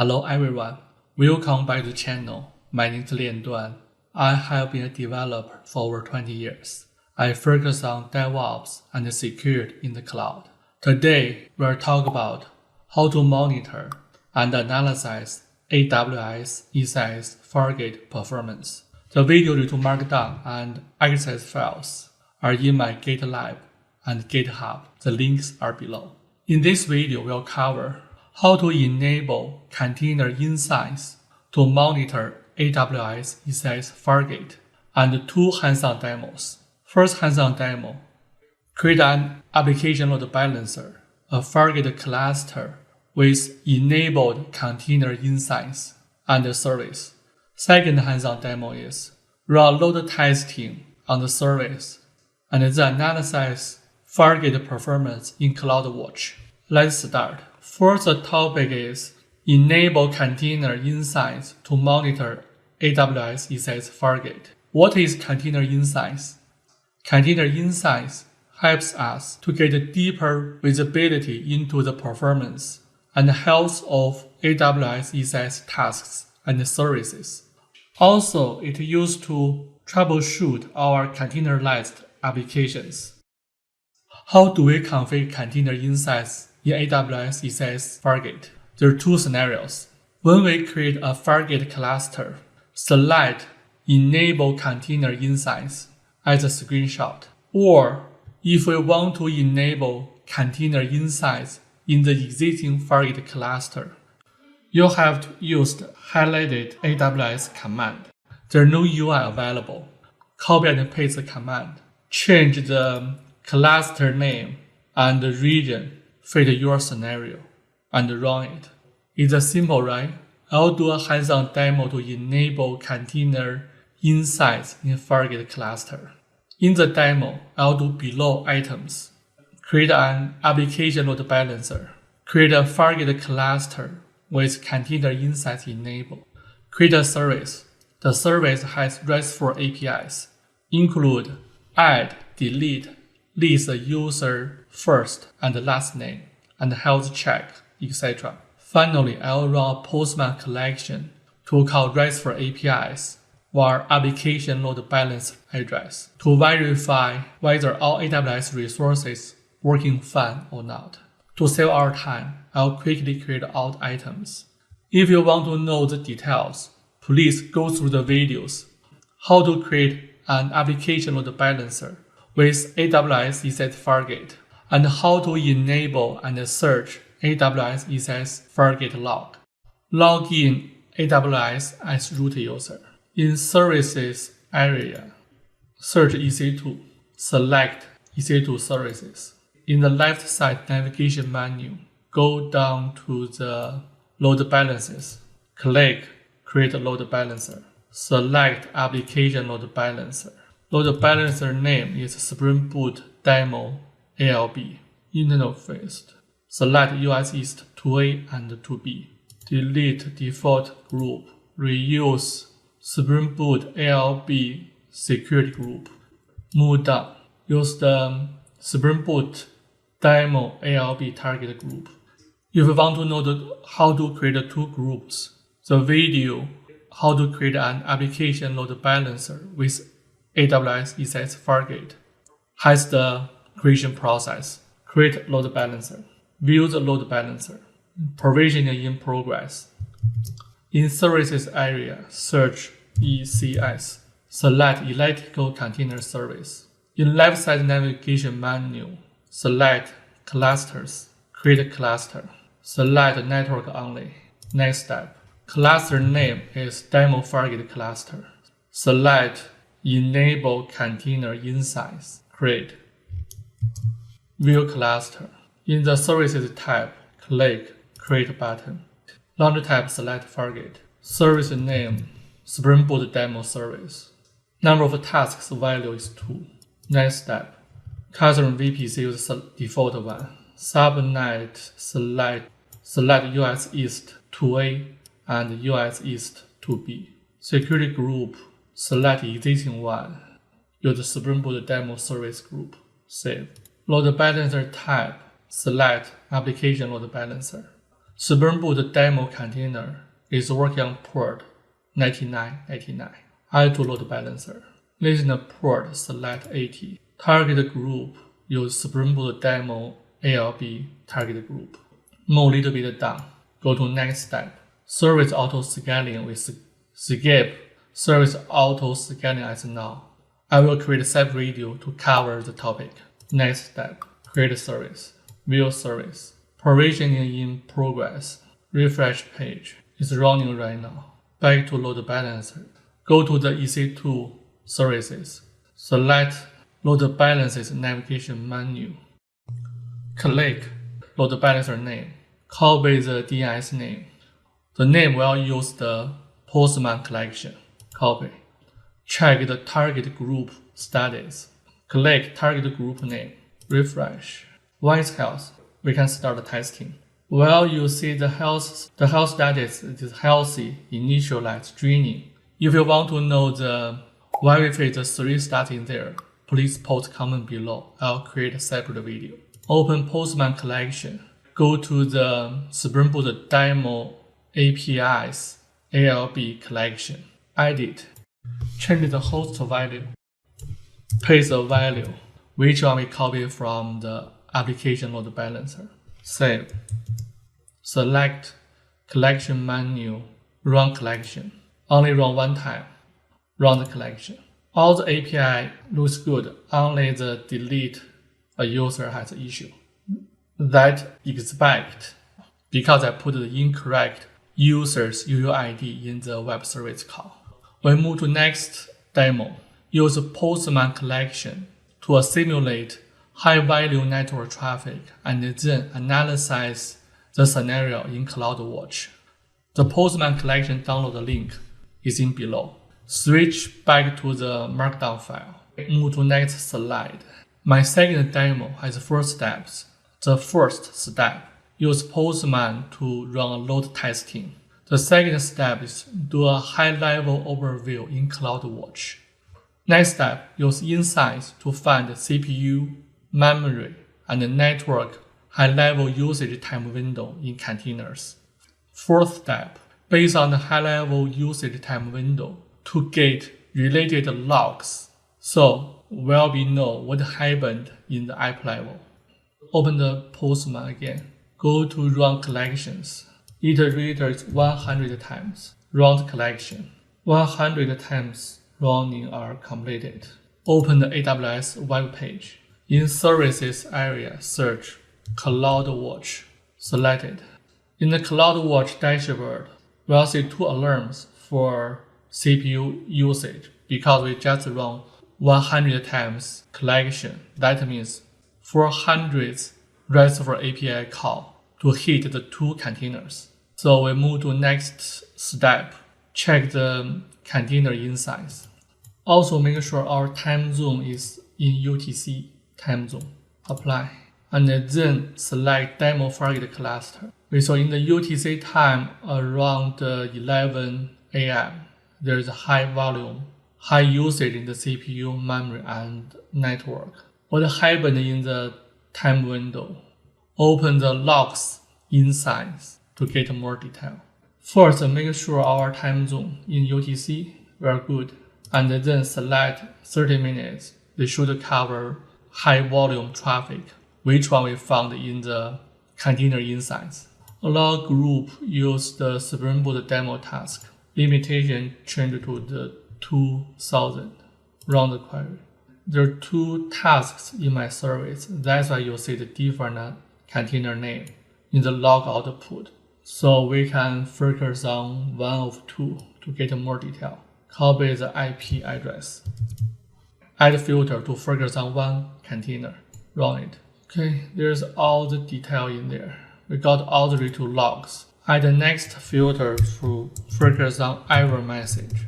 Hello everyone, welcome back to the channel. My name is Lian Duan. I have been a developer for over 20 years. I focus on DevOps and security in the cloud. Today, we'll talk about how to monitor and analyze AWS ECS Fargate performance. The video due to Markdown and access files are in my GitLab and GitHub. The links are below. In this video, we'll cover how to enable container insights to monitor AWS ECS Fargate and two hands-on demos. First hands-on demo, create an application load balancer, a Fargate cluster with enabled container insights and a service. Second hands-on demo is run load testing on the service and then analyze Fargate performance in CloudWatch. Let's start. First topic is enable container insights to monitor AWS ECS Fargate. What is container insights? Container insights helps us to get deeper visibility into the performance and health of AWS ECS tasks and services. Also, it is used to troubleshoot our containerized applications. How do we configure container insights in AWS ECS Fargate? There are two scenarios. When we create a Fargate cluster, select Enable Container Insights as a screenshot. Or if we want to enable container insights in the existing Fargate cluster, you'll have to use the highlighted AWS command. There's no UI available. Copy and paste the command. Change the cluster name and the region fit your scenario and run it. It's simple, right? I'll do a hands-on demo to enable container insights in Fargate cluster. In the demo, I'll do below items. Create an application load balancer. Create a Fargate cluster with container insights enabled. Create a service. The service has RESTful APIs. Include add, delete, list the user first and last name, and health check, etc. Finally, I'll run a Postman Collection to call RESTful APIs or application load balance address to verify whether all AWS resources working fine or not. To save our time, I'll quickly create all the items. If you want to know the details, please go through the videos. How to create an application load balancer with AWS ECS Fargate, and how to enable and search AWS ECS Fargate log. Log in AWS as root user. In Services area, search EC2. Select EC2 services. In the left side navigation menu, go down to the Load Balances. Click Create Load Balancer. Select Application Load Balancer. Load balancer name is Spring Boot Demo ALB. Interface. Select US East 2A and 2B. Delete default group. Reuse Spring Boot ALB security group. Move down. Use the Spring Boot Demo ALB target group. If you want to know how to create two groups, the video how to create an application load balancer with AWS ECS Fargate has the creation process. Create load balancer. View the load balancer. Provisioning in progress. In Services area, search ECS. Select Electrical Container Service. In left side navigation menu, select Clusters. Create a cluster. Select Network Only. Next step. Cluster name is Demo Fargate Cluster. Select Enable Container Insights. Create. View Cluster. In the Services tab, click Create button. Launcher tab, select Fargate. Service name, Spring Boot Demo Service. Number of tasks value is 2. Next step. Customer VPC use default one. Subnet select US East 2A and US East 2B. Security group, select existing one. Use Spring Boot Demo Service group. Save. Load Balancer tab, select Application Load Balancer. Spring Boot demo container is working on port 9999. Add to load balancer. Listen the port, select 80. Target group, use Spring Boot demo ALB target group. Move a little bit down. Go to next step. Service auto scaling with skip service auto scaling as now. I will create a separate video to cover the topic. Next step. Create a service. View service. Provisioning in progress. Refresh page. It's running right now. Back to load balancer. Go to the EC2 services. Select load balances navigation menu. Click load balancer name. Copy the DNS name. The name will use the Postman Collection. Copy. Check the target group status. Click target group name. Refresh. When it's health, we can start the testing. While you see the health status is healthy, initialize training. If you want to know verify the 3 stats in there, please post comment below. I'll create a separate video. Open Postman Collection. Go to the Spring Boot demo APIs ALB collection. Edit. Change the host value. Paste the value, which one we copy from the application load balancer. Save. Select collection menu, run collection. Only run one time. Run the collection. All the API looks good, only the delete a user has an issue. That expect because I put the incorrect user's UUID in the web service call. We move to next demo. Use Postman Collection to simulate high-value network traffic and then analyze the scenario in CloudWatch. The Postman Collection download link is in below. Switch back to the markdown file. Move to next slide. My second demo has 4 steps. The first step, use Postman to run load testing. The second step is do a high-level overview in CloudWatch. Next step, use insights to find CPU, memory, and network high-level usage time window in containers. Fourth step, based on the high-level usage time window, to get related logs, so will we know what happened in the app level. Open the Postman again. Go to Run Collections. Iterate it 100 times. Run the collection. 100 times running are completed. Open the AWS web page. In Services area, search CloudWatch. Select it. In the CloudWatch dashboard, we'll see 2 alarms for CPU usage because we just run 100 times collection. That means 400 RESTful API call to hit the 2 containers. So we move to next step. Check the container insights. Also make sure our time zone is in UTC time zone. Apply. And then select demo Fargate cluster. We saw in the UTC time around 11 a.m. there is a high volume, high usage in the CPU, memory, and network. What happened in the time window? Open the logs insights to get more detail. First, make sure our time zone in UTC were good, and then select 30 minutes. They should cover high volume traffic, which one we found in the container insights. Allow group use the Spring Boot demo task. Limitation change to the 2000. Run the query. There are 2 tasks in my service. That's why you see the different container name in the log output. So we can focus on one of 2 to get more detail. Copy the IP address. Add filter to focus on one container. Run it. Okay, there's all the detail in there. We got all the 2 logs. Add the next filter to focus on error message.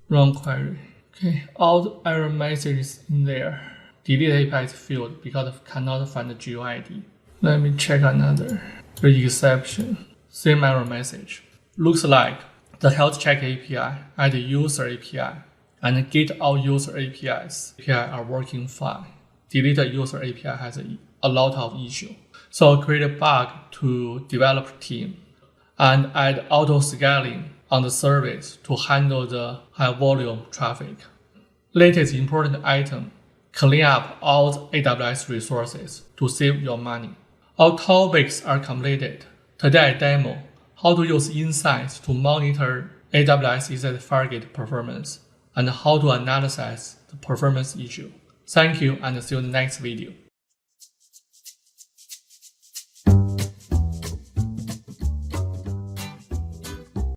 Run query. Okay, all the error messages in there. Delete API field because I cannot find the GUID. Let me check another. The exception. Same error message. Looks like the health check API, add user API, and get all user APIs. API are working fine. Delete user API has a lot of issue. So create a bug to developer team and add auto scaling on the service to handle the high volume traffic. Latest important item, clean up all the AWS resources to save your money. All topics are completed. Today I demo how to use insights to monitor AWS ECS Fargate performance and how to analyze the performance issue. Thank you and see you in the next video.